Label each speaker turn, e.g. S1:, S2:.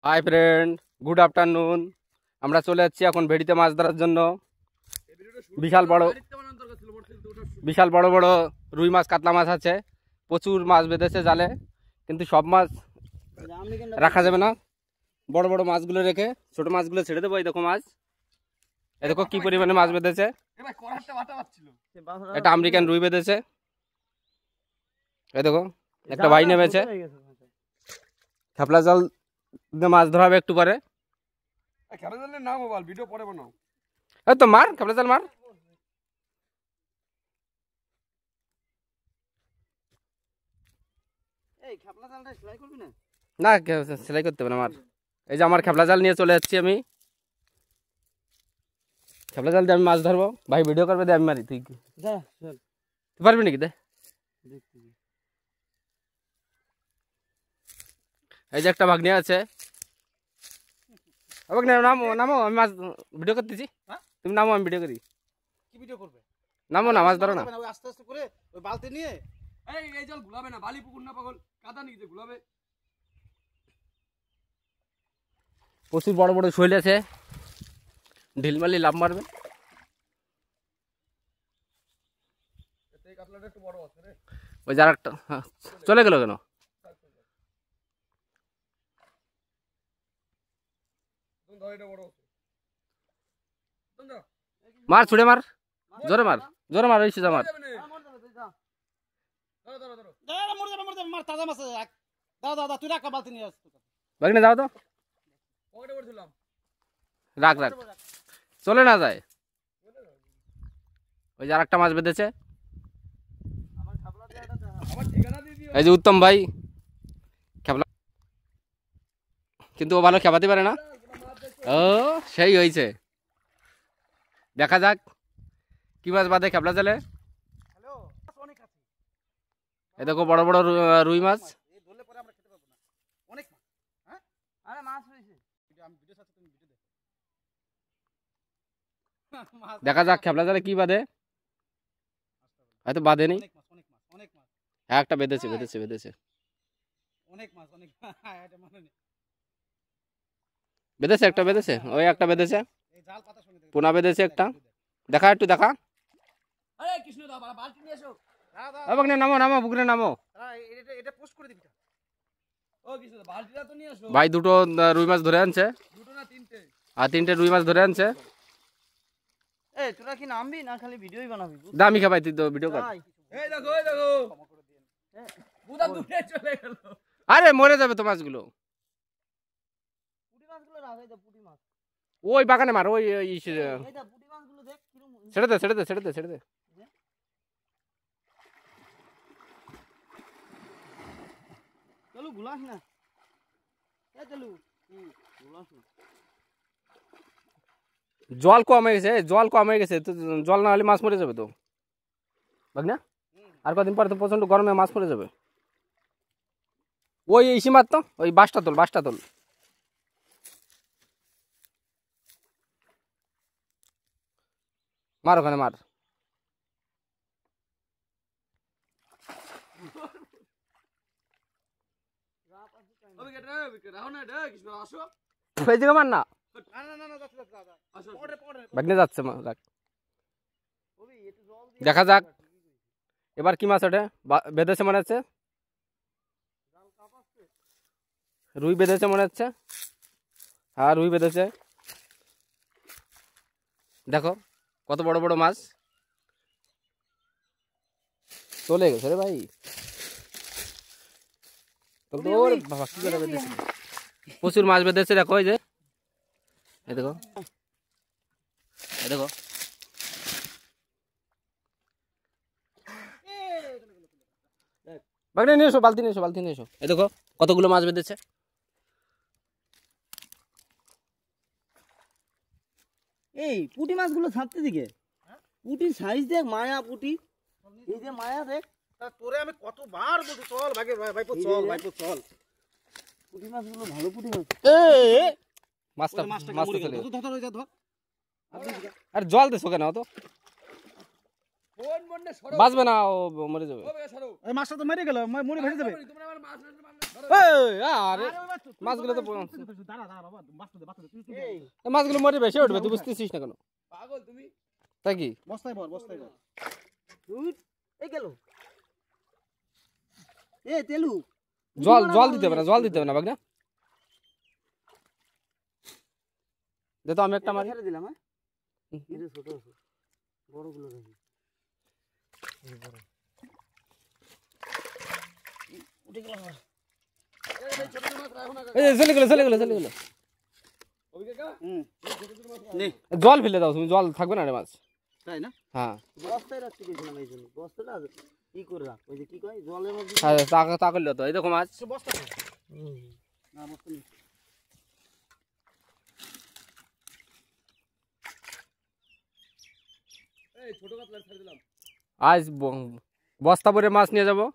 S1: Hi friend, good afternoon. আমরা চলে যাচ্ছি এখন ভেড়িতে মাছ ধরার জন্য। বিশাল বড় বড় রুই মাছ, কাতলা মাছ আছে। প্রচুর মাছ বেঁধেছে জালে, কিন্তু সব মাছ রাখা যাবে না। বড় বড় মাছগুলো রেখে ছোট মাছগুলো ছেড়ে দেবো। এই দেখো মাছ, এই দেখো কি পরিমাণে মাছ বেঁধেছে। এটা আমেরিকান রুই বেঁধেছে। এই দেখো একটা ভাই নেমেছে। খেপলা জাল দিয়ে মাছ ধরা হবে একটু পরে। এই তো মার, খেপলা জাল মার। না সেলাই করতে হবে না আমার। এই যে আমার খেপলা জাল নিয়ে চলে যাচ্ছি আমি। খেপলা জাল দিয়ে আমি মাছ ধরবো। ভাই ভিডিও করবে, দিয়ে আমি মারি। তুই পারবি নাকি? দে, এই যে একটা ভাগ্নি আছে। নামো নামো, আমি মাছ ভিডিও করতেছি। তুমি নামো, আমি ভিডিও করি।
S2: কি ভিডিও করবে?
S1: নামো না, মাছ ধরো না।
S2: আস্তে আস্তে করে ওই বালতি নিয়ে এই জল ঘুলাবে না, বালি পুকুর না পাগল, কাদা নিয়ে যে ঘুলাবে।
S1: প্রচুর বড় বড় শৈল আছে, ঢিলমালি লাভ মারবে। ওই যার একটা চলে গেল কেন? মার, ছুড়ে মার, জোরে মার, জোরে মার। ওই সোজা মার। বাগনে যাও তো, রাখ রাখ, চলে না যায়। ওই যে আর একটা মাছ বেঁধেছে। এই যে উত্তম ভাই খেপলা, কিন্তু ও ভালো খেপাতে পারে না। ও সেই হয়েছে, দেখা যাক কি মাছ বাঁধে খেপলা জালে। এই দেখো বড় বড় রুই মাছ। দেখা যাক খেপলা জালে কি বাঁধে। হয়তো বাঁধেনি। হ্যাঁ, একটা বেঁধেছে বেঁধেছে বেঁধেছে বেঁধেছে, একটা বেঁধেছে, ওই একটা বেঁধেছে, পোনা বেঁধেছে একটা। দেখা, একটু দেখা। নামো নামো, পুকুরে নামো ভাই। দুটো রুই মাছ ধরে আনছে, আর তিনটে রুই মাছ ধরে আনছে।
S2: তোরা কি নামবি না খালি ভিডিওই বানাবি?
S1: দামি খাবাই, তুই তো ভিডিও কর। আরে মরে যাবে তো মাছগুলো। ওই বাগানে মার, ওই ছেড়ে দে ছেড়ে দে ছেড়ে দে ছেড়ে দে। জল কম হয়ে গেছে, জল কম হয়ে গেছে তো। জল না হলে মাছ মরে যাবে তো না। আর কদিন পরে তো প্রচন্ড গরমে মাছ মরে যাবে। ওই ইসি মার তো, ওই বাসটা তোল, বাসটা তোল। মার ওখানে মার। মার না, ভাগ্নে যাচ্ছে। দেখা যাক এবার কি মাছ ওঠে। বেঁধেছে মনে হচ্ছে, রুই বেঁধেছে মনে হচ্ছে। হ্যাঁ, রুই বেঁধেছে। দেখো কত বড় বড় মাছ চলে গেছে রে ভাই। প্রচুর মাছ বেঁধেছে। দেখো এই যে, এই দেখো, এই দেখো। বাগনে নিয়ে এসো, বালতি নিয়ে এসো, বালতি নিয়ে এসো। এই দেখো কতগুলো মাছ বেঁধেছে।
S2: এই পুঁটি মাছগুলো ছাড়তে দিকে, পুঁটির সাইজ দেখ, মায়া পুঁটি। এই যে মায়া দেখ, তোরে আমি কতবার বলছি চল ভাগে, ভাইপো চল, ভাইপো চল। পুঁটি মাছগুলো ভালো পুঁটি মাছ।
S1: মাছটা মাছটা চলে গেছে। আর জল দিছো কেন? তো বাঁচবে না, ও মরে যাবে।
S2: এই মাছটা তো মেরে গেল, মুড়ি ভেসে যাবে।
S1: এই, আরে মাছগুলো তো
S2: দাঁড়া দাঁড়া বাবা, বাঁচতে দে, বাঁচতে দে, তুই
S1: এই মাছগুলো মরে বেশি উঠবে, তুই বুঝতেছিস না কেন?
S3: পাগল তুমি।
S1: তাই কি?
S2: বস্তায় ভর, বস্তায় ভর। এই গেল। এ তেলু,
S1: জল দিতে হবে না, জল দিতে হবে না বাগনা। দে তো আমি একটা মারি।
S2: ছেড়ে দিলাম। হ্যাঁ এটা ছোট আছে, বড়গুলো দেখি। উঠে গেল আবার।
S1: এই চলে গেলো, চলে গেলো, চলে গেলো।
S2: নে
S1: জল ফেলে দাও তুমি, জল থাকবে না রে মাছ।
S2: তাই না?
S1: হ্যাঁ
S2: বস্তায় রাখতে গেছিলাম এই জন্য। বস্তাটা কি করে রাখ, ওই যে কি কয় জলের মধ্যে।
S1: হ্যাঁ, তা করলে তো এই দেখো মাছ।
S2: বস্তা না, বস্তা নেই।
S1: আজ বস্তা ভরে মাছ নিয়ে যাবো।